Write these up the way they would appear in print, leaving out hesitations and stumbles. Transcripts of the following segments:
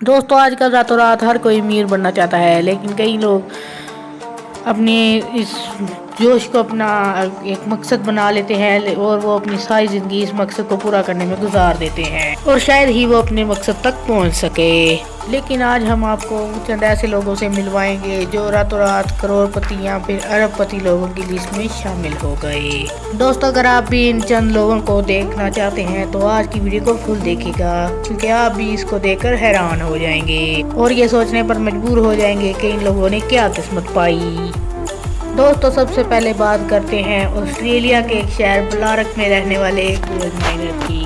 دوستوں آج کل راتوں رات ہر کوئی امیر بننا چاہتا ہے، لیکن کئی لوگ اپنے اس جوش کو اپنا ایک مقصد بنا لیتے ہیں اور وہ اپنی ساری زندگی اس مقصد کو پورا کرنے میں گزار دیتے ہیں اور شاید ہی وہ اپنے مقصد تک پہنچ سکے۔ لیکن آج ہم آپ کو چند ایسے لوگوں سے ملوائیں گے جو راتوں رات کروڑ پتی یا پھر ارب پتی لوگوں کی لسٹ میں شامل ہو گئے۔ دوستو اگر آپ بھی ان چند لوگوں کو دیکھنا چاہتے ہیں تو آج کی ویڈیو کو فل دیکھیے گا، کیونکہ آپ بھی اس کو دیکھ کر حیران ہو جائیں گے اور یہ سوچنے پر مجبور ہو جائیں گے کہ ان لوگوں نے کیا قسمت پائی۔ دوستو سب سے پہلے بات کرتے ہیں آسٹریلیا کے ایک شہر بلارک میں رہنے والے ایک گولڈ مائنر کی،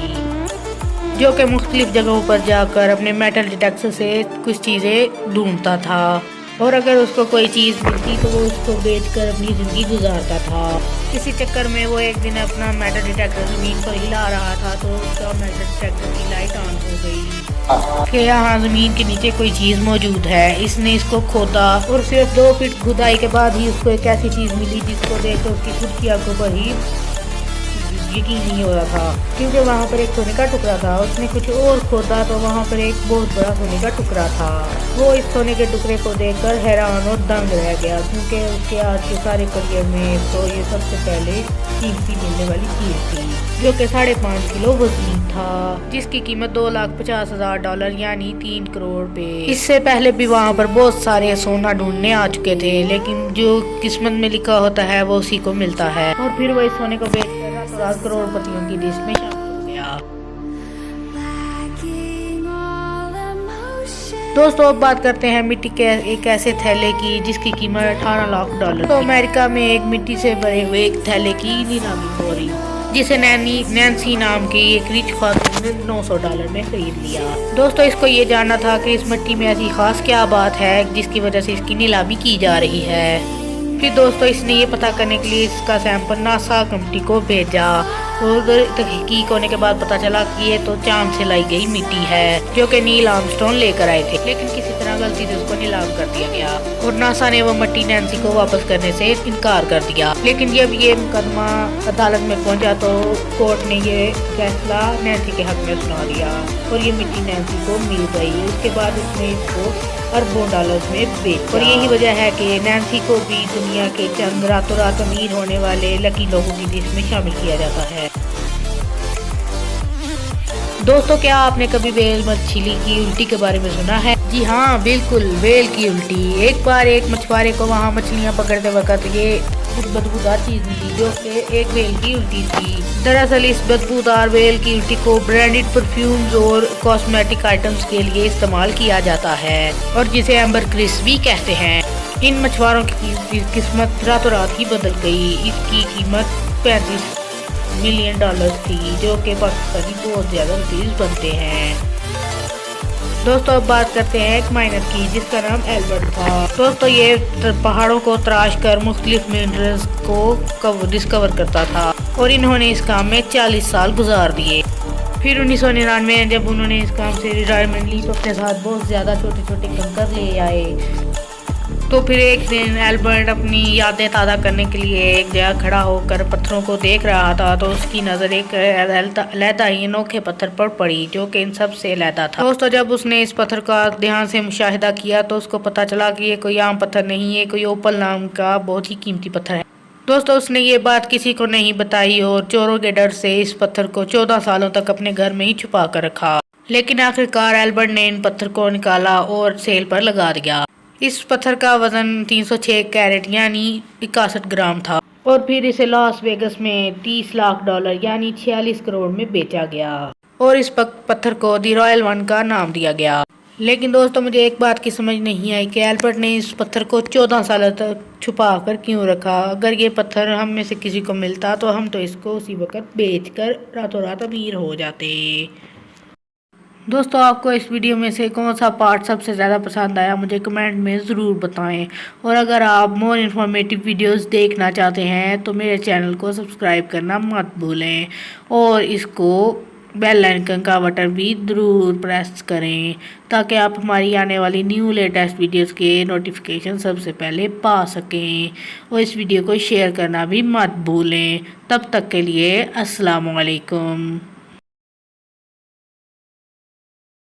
جو کہ مختلف جگہوں پر جا کر اپنے میٹل ڈیٹیکٹر سے کچھ چیزیں ڈھونڈتا تھا، اور اگر اس کو کوئی چیز ملتی تو وہ اس کو بیچ کر اپنی زندگی گزارتا تھا۔ اسی چکر میں وہ ایک دن اپنا میٹل ڈیٹیکٹر زمین پر ہلا رہا تھا تو اس کا میٹل ڈیٹیکٹر کی لائٹ آن ہو گئی کہ یہاں زمین کے نیچے کوئی چیز موجود ہے۔ اس نے اس کو کھودا اور صرف 2 فٹ کھدائی کے بعد ہی اس کو ایک ایسی چیز ملی جس کو دیکھ کر اس کی خود کی آنکھوں پر ہی یقین نہیں ہو رہا تھا، کیونکہ وہاں پر ایک سونے کا ٹکڑا تھا۔ اس نے کچھ اور کھودا تو وہاں پر ایک بہت بڑا سونے کا ٹکڑا تھا۔ وہ اس سونے کے ٹکڑے کو دیکھ کر حیران اور دنگ رہ گیا، کیونکہ اس کے آج کے سارے کریئر میں تو یہ سب سے پہلے قیمتی ملنے والی چیز تھی، جو کہ 5.5 کلو وزنی تھا، جس کی قیمت $2,50,000 یعنی 3 کروڑ روپے۔ اس سے پہلے بھی وہاں پر بہت سارے سونا ڈھونڈنے آ چکے تھے، لیکن جو قسمت میں لکھا ہوتا ہے وہ اسی کو ملتا ہے، اور پھر وہ اس سونے کو بیچ کر راتوں رات کروڑ پتیوں کی لسٹ میں شامل ہو گیا۔ دوستو اب بات کرتے ہیں مٹی کے ایک ایسے تھیلے کی جس کی قیمت $18 لاکھ۔ تو امریکہ میں ایک مٹی سے بھرے ہوئے ایک تھیلے کی نیلامی ہو رہی، جسے نینسی نام کی ایک ریچ خاتون نے $900 میں خرید لیا۔ دوستو اس کو یہ جاننا تھا کہ اس مٹی میں ایسی خاص کیا بات ہے جس کی وجہ سے اس کی نیلامی کی جا رہی ہے۔ پھر دوستو اس نے یہ پتہ کرنے کے لیے اس کا سیمپل ناسا کمپنی کو بھیجا، اور تحقیق ہونے کے بعد پتہ چلا کہ یہ تو چاند سے لائی گئی مٹی ہے جو کہ نیل آرمسٹرانگ لے کر آئے تھے، لیکن کسی طرح غلطی سے اس کو نیلام کر دیا گیا اور ناسا نے وہ مٹی نینسی کو واپس کرنے سے انکار کر دیا۔ لیکن جب یہ مقدمہ عدالت میں پہنچا تو کورٹ نے یہ فیصلہ نینسی کے حق میں سنا دیا اور یہ مٹی نینسی کو مل گئی۔ اس کے بعد اس نے اس کو اربوں ڈالرز میں بیچا، اور یہی وجہ ہے کہ نینسی کو بھی دنیا کے چند راتوں رات امیر ہونے والے لکی لوگوں کی لسٹ میں شامل کیا جاتا ہے۔ دوستو کیا آپ نے کبھی ویل مچھلی کی الٹی کے بارے میں سنا ہے؟ جی ہاں بالکل، ویل کی الٹی۔ ایک بار ایک مچھوارے کو وہاں مچھلیاں پکڑتے وقت یہ بدبودار چیز ملی جو کہ ایک ویل کی الٹی تھی۔ دراصل اس بدبودار ویل کی الٹی کو برانڈڈ پرفیومز اور کاسمیٹک آئٹمز کے لیے استعمال کیا جاتا ہے، اور جسے ایمبرکرس بھی کہتے ہیں۔ ان مچھواروں کی قسمت راتوں رات ہی بدل گئی۔ اس کی قیمت $35 ملین تھی، جو کہ پاکستانی بہت زیادہ روپیز بنتے ہیں۔ دوستو اب بات کرتے ہیں ایک مائنر کی جس کا نام ایلبرٹ تھا۔ دوستو یہ پہاڑوں کو تراش کر مختلف منرلز کو ڈسکور کرتا تھا، اور انہوں نے اس کام میں 40 سال گزار دیے۔ پھر 1999 میں جب انہوں نے اس کام سے ریٹائرمنٹ لی تو اپنے ساتھ بہت زیادہ چھوٹے چھوٹے کنکر لے آئے۔ تو پھر ایک دن ایلبرٹ اپنی یادیں تازہ کرنے کے لیے ایک جگہ کھڑا ہو کر پتھروں کو دیکھ رہا تھا، تو اس کی نظر ایک علیحدہ ہی انوکھے پتھر پر پڑی جو کہ ان سب سے علیحدہ تھا۔ دوستو جب اس نے اس پتھر کا دھیان سے مشاہدہ کیا تو اس کو پتہ چلا کہ یہ کوئی عام پتھر نہیں، یہ کوئی اوپل نام کا بہت ہی قیمتی پتھر ہے۔ دوستو اس نے یہ بات کسی کو نہیں بتائی اور چوروں کے ڈر سے اس پتھر کو 14 سالوں تک اپنے گھر میں ہی چھپا کر رکھا، لیکن آخرکار ایلبرٹ نے ان پتھر کو نکالا اور سیل پر لگا دیا۔ اس پتھر کا وزن 306 کیرٹ یعنی 61 گرام تھا، اور پھر اسے لاس ویگس میں $30 لاکھ یعنی 46 کروڑ میں بیچا گیا، اور اس پتھر کو دی رائل ون کا نام دیا گیا۔ لیکن دوستو مجھے ایک بات کی سمجھ نہیں آئی کہ ایلبرٹ نے اس پتھر کو 14 سالوں تک چھپا کر کیوں رکھا۔ اگر یہ پتھر ہم میں سے کسی کو ملتا تو ہم تو اس کو اسی وقت بیچ کر راتوں رات امیر ہو جاتے۔ دوستو آپ کو اس ویڈیو میں سے کون سا پارٹ سب سے زیادہ پسند آیا مجھے کمنٹ میں ضرور بتائیں، اور اگر آپ مور انفارمیٹیو ویڈیوز دیکھنا چاہتے ہیں تو میرے چینل کو سبسکرائب کرنا مت بھولیں، اور اس کو بیل آئیکن کا بٹن بھی ضرور پریس کریں تاکہ آپ ہماری آنے والی نیو لیٹسٹ ویڈیوز کے نوٹیفیکیشن سب سے پہلے پا سکیں، اور اس ویڈیو کو شیئر کرنا بھی مت بھولیں۔ تب تک کے لیے السلام علیکم۔